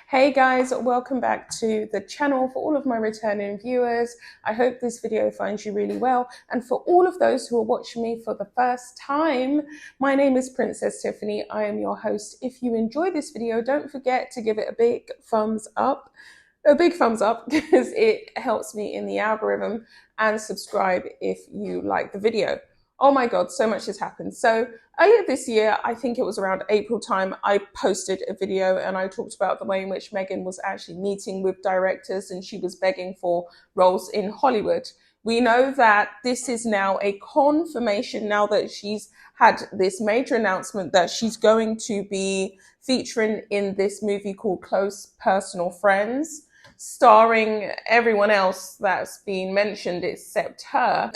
Hey guys, welcome back to the channel. For all of my returning viewers, I hope this video finds you really well. And for all of those who are watching me for the first time, my name is Princess Tiffany. I am your host. If you enjoy this video, don't forget to give it a big thumbs up. Because it helps me in the algorithm, and subscribe if you like the video. Oh my God, so much has happened. So earlier this year, I think it was around April time, I posted a video and I talked about the way in which Megan was actually meeting with directors and she was begging for roles in Hollywood. We know that this is now a confirmation now that she's had this major announcement that she's going to be featuring in this movie called Close Personal Friends, starring everyone else that's been mentioned except her.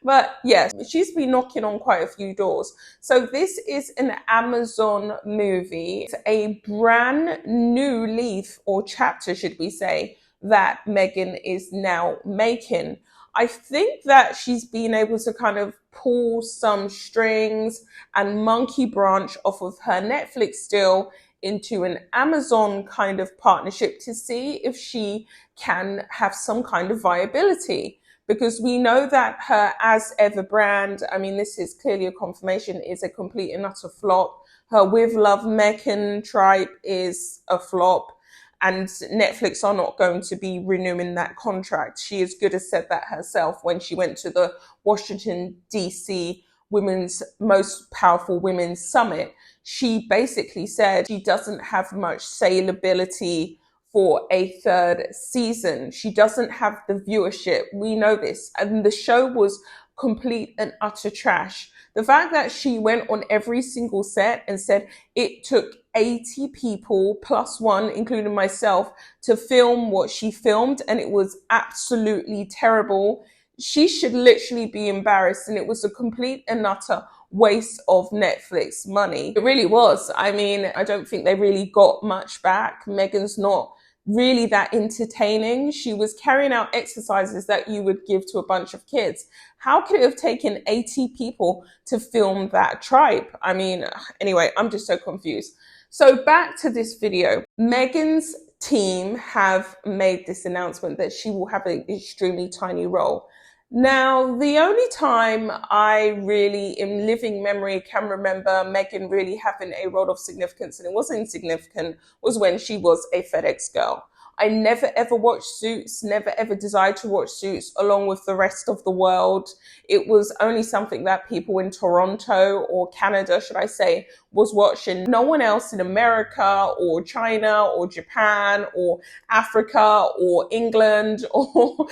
But yes, she's been knocking on quite a few doors. So this is an Amazon movie. It's a brand new leaf, or chapter, should we say, that Megan is now making. I think that she's been able to kind of pull some strings and monkey branch off of her Netflix deal into an Amazon kind of partnership to see if she can have some kind of viability. Because we know that her As Ever brand, I mean, this is clearly a confirmation, is a complete and utter flop. Her With Love Megan tribe is a flop, and Netflix are not going to be renewing that contract. She as good as said that herself when she went to the Washington, D.C. Most Powerful Women's Summit. She basically said she doesn't have much saleability for a third season. She doesn't have the viewership. We know this. And the show was complete and utter trash. The fact that she went on every single set and said it took 80 people plus one, including myself, to film what she filmed, and it was absolutely terrible. She should literally be embarrassed, and it was a complete and utter waste of Netflix money. It really was. I mean, I don't think they really got much back. Megan's not really that entertaining. She was carrying out exercises that you would give to a bunch of kids. How could it have taken 80 people to film that tribe? I mean, anyway, I'm just so confused. So back to this video. Megan's team have made this announcement that she will have an extremely tiny role. Now, the only time I really, in living memory, can remember Megan really having a role of significance, and it wasn't insignificant, was when she was a FedEx girl. I never ever watched Suits, never ever desired to watch Suits along with the rest of the world. It was only something that people in Toronto, or Canada, should I say, was watching. No one else in America or China or Japan or Africa or England or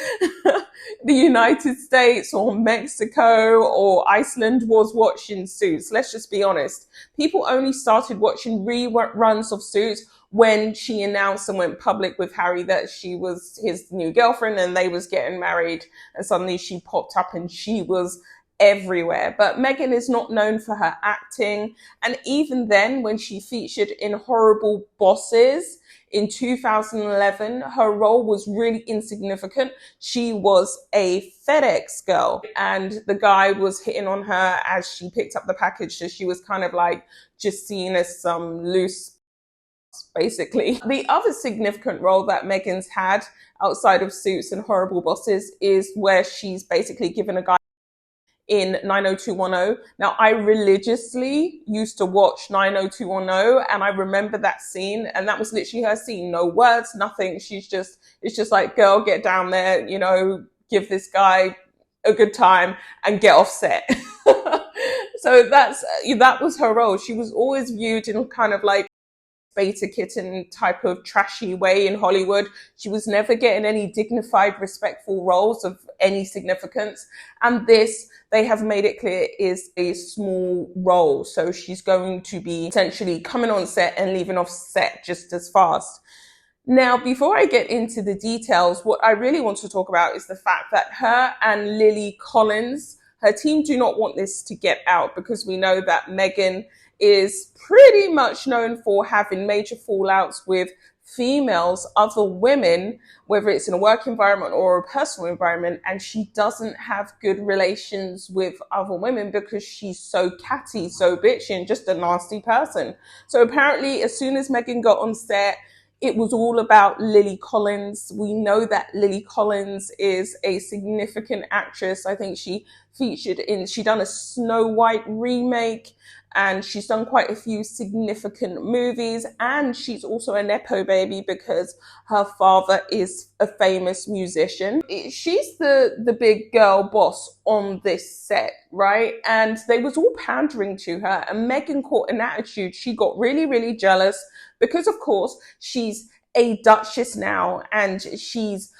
the United States or Mexico or Iceland was watching Suits. Let's just be honest. People only started watching reruns of Suits when she announced and went public with Harry that she was his new girlfriend and they was getting married, and suddenly she popped up and she was everywhere. But Megan is not known for her acting, and even then when she featured in Horrible Bosses in 2011, her role was really insignificant. She was a FedEx girl and the guy was hitting on her as she picked up the package, so she was kind of like just seen as some loose, basically. The other significant role that Megan's had outside of Suits and Horrible Bosses is where she's basically given a guy in 90210. Now, I religiously used to watch 90210 and I remember that scene, and that was literally her scene. No words, nothing. It's just like, girl, get down there, you know, give this guy a good time and get off set. So that was her role. She was always viewed in kind of like beta kitten type of trashy way in Hollywood. She was never getting any dignified, respectful roles of any significance. And this, they have made it clear, is a small role. So she's going to be essentially coming on set and leaving off set just as fast. Now, before I get into the details, what I really want to talk about is the fact that her and Lily Collins, her team, do not want this to get out, because we know that Megan is pretty much known for having major fallouts with females, other women, whether it's in a work environment or a personal environment, and she doesn't have good relations with other women because she's so catty, so bitchy, and just a nasty person. So apparently, as soon as Megan got on set, it was all about Lily Collins. We know that Lily Collins is a significant actress. I think she done a Snow White remake, and she's done quite a few significant movies, and she's also a Nepo baby because her father is a famous musician. She's the big girl boss on this set, right? And they was all pandering to her, and Megan caught an attitude. She got really, really jealous because, of course, she's a duchess now, and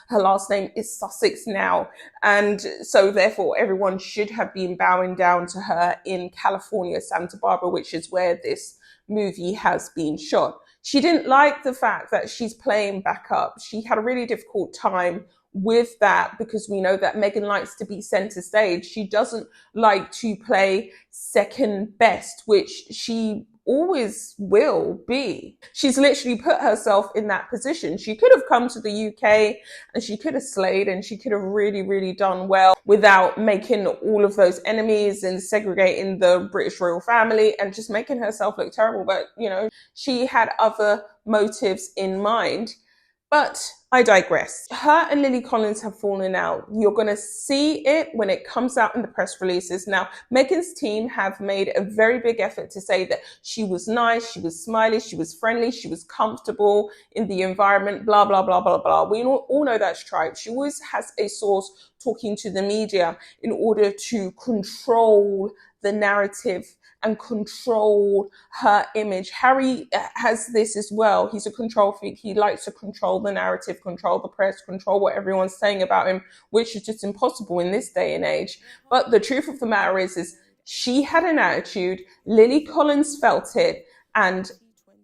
her last name is Sussex now, and so therefore everyone should have been bowing down to her in California, Santa Barbara, which is where this movie has been shot. She didn't like the fact that she's playing backup. She had a really difficult time with that because we know that Megan likes to be center stage. She doesn't like to play second best, which she always will be. She's literally put herself in that position. She could have come to the UK and she could have slayed, and she could have really, really done well without making all of those enemies and segregating the British royal family and just making herself look terrible. But, you know, she had other motives in mind. But I digress. Her and Lily Collins have fallen out. You're going to see it when it comes out in the press releases. Now, Megan's team have made a very big effort to say that she was nice, she was smiley, she was friendly, she was comfortable in the environment, blah, blah, blah, blah, blah. We all know that's tripe. She always has a source talking to the media in order to control the narrative and control her image. Harry has this as well. He's a control freak. He likes to control the narrative, control the press, control what everyone's saying about him, which is just impossible in this day and age. But the truth of the matter is she had an attitude. Lily Collins felt it. And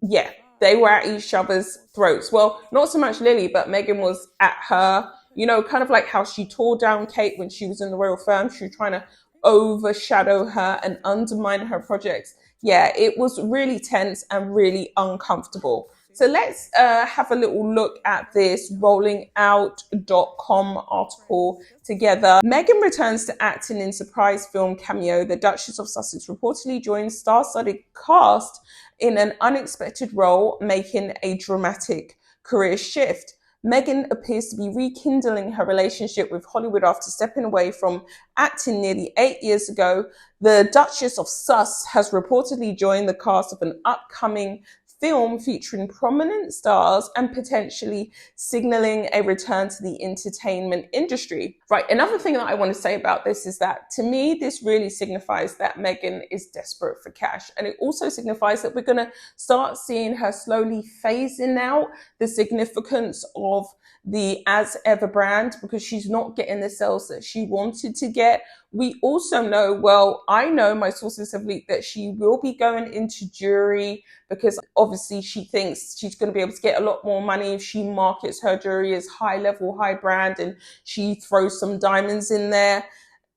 yeah, they were at each other's throats. Well, not so much Lily, but Megan was at her, you know, kind of like how she tore down Kate when she was in the royal firm. She was trying to overshadow her and undermine her projects. Yeah, it was really tense and really uncomfortable. So let's have a little look at this rollingout.com article together. Megan returns to acting in surprise film cameo. The Duchess of Sussex reportedly joins star-studded cast in an unexpected role, making a dramatic career shift. Megan appears to be rekindling her relationship with Hollywood after stepping away from acting nearly 8 years ago. The Duchess of Sus has reportedly joined the cast of an upcoming film featuring prominent stars and potentially signaling a return to the entertainment industry. Right, another thing that I want to say about this is that to me, this really signifies that Megan is desperate for cash. And it also signifies that we're going to start seeing her slowly phasing out the significance of the As Ever brand because she's not getting the sales that she wanted to get. We also know, well, I know my sources have leaked that she will be going into jewelry because obviously she thinks she's going to be able to get a lot more money if she markets her jewelry as high level, high brand, and she throws some diamonds in there.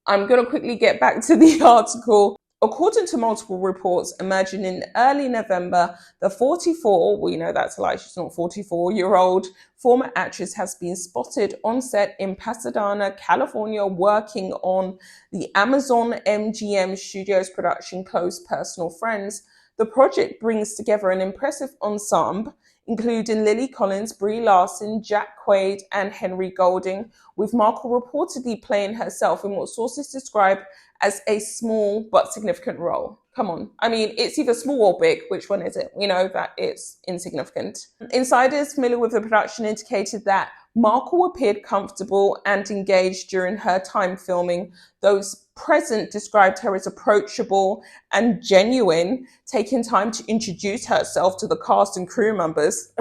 I'm going to quickly get back to the article. According to multiple reports emerging in early November, the 44, we know that's a lie, she's not 44-year-old former actress has been spotted on set in Pasadena, California, working on the Amazon MGM Studios production Close Personal Friends. The project brings together an impressive ensemble, including Lily Collins, Brie Larson, Jack Quaid, and Henry Golding, with Markle reportedly playing herself in what sources describe as a small but significant role. Come on. I mean, it's either small or big. Which one is it? We know that it's insignificant. Insiders familiar with the production indicated that Markle appeared comfortable and engaged during her time filming. Those present described her as approachable and genuine, taking time to introduce herself to the cast and crew members.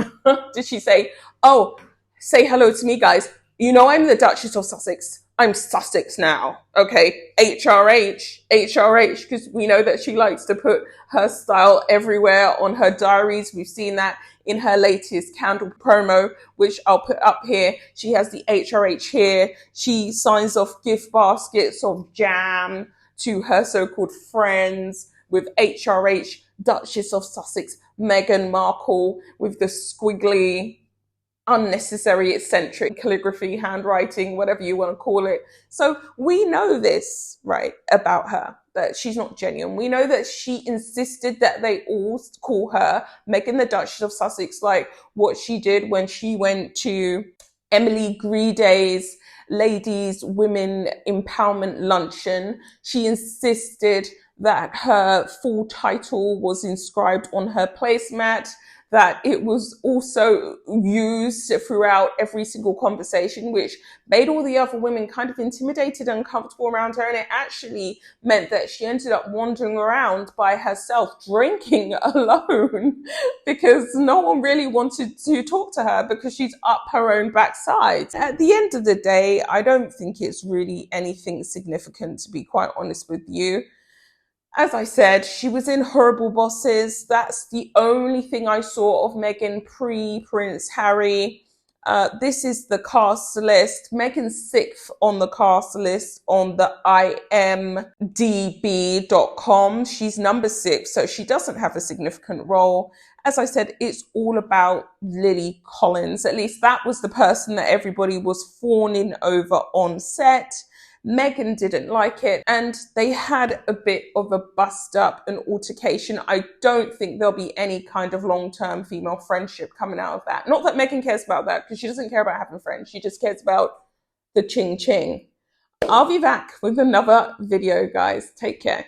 Did she say, oh, say hello to me, guys. You know I'm the Duchess of Sussex. I'm Sussex now. Okay, HRH, because we know that she likes to put her style everywhere on her diaries. We've seen that in her latest candle promo, which I'll put up here. She has the HRH here. She signs off gift baskets of jam to her so-called friends with HRH, Duchess of Sussex, Meghan Markle with the squiggly, unnecessary, eccentric calligraphy, handwriting, whatever you want to call it. So we know this, right, about her, that she's not genuine. We know that she insisted that they all call her Meghan the Duchess of Sussex, like what she did when she went to Emily Greeday's Ladies Women Empowerment Luncheon. She insisted that her full title was inscribed on her placemat, that it was also used throughout every single conversation, which made all the other women kind of intimidated and uncomfortable around her. And it actually meant that she ended up wandering around by herself, drinking alone, because no one really wanted to talk to her because she's up her own backside. At the end of the day, I don't think it's really anything significant, to be quite honest with you. As I said, she was in Horrible Bosses. That's the only thing I saw of Meghan pre-Prince Harry. This is the cast list. Meghan's 6th on the cast list on the imdb.com. She's number 6, so she doesn't have a significant role. As I said, it's all about Lily Collins. At least that was the person that everybody was fawning over on set. Meghan didn't like it, and they had a bit of a bust up, an altercation. I don't think there'll be any kind of long-term female friendship coming out of that. Not that Meghan cares about that, because she doesn't care about having friends. She just cares about the ching ching. I'll be back with another video, guys. Take care.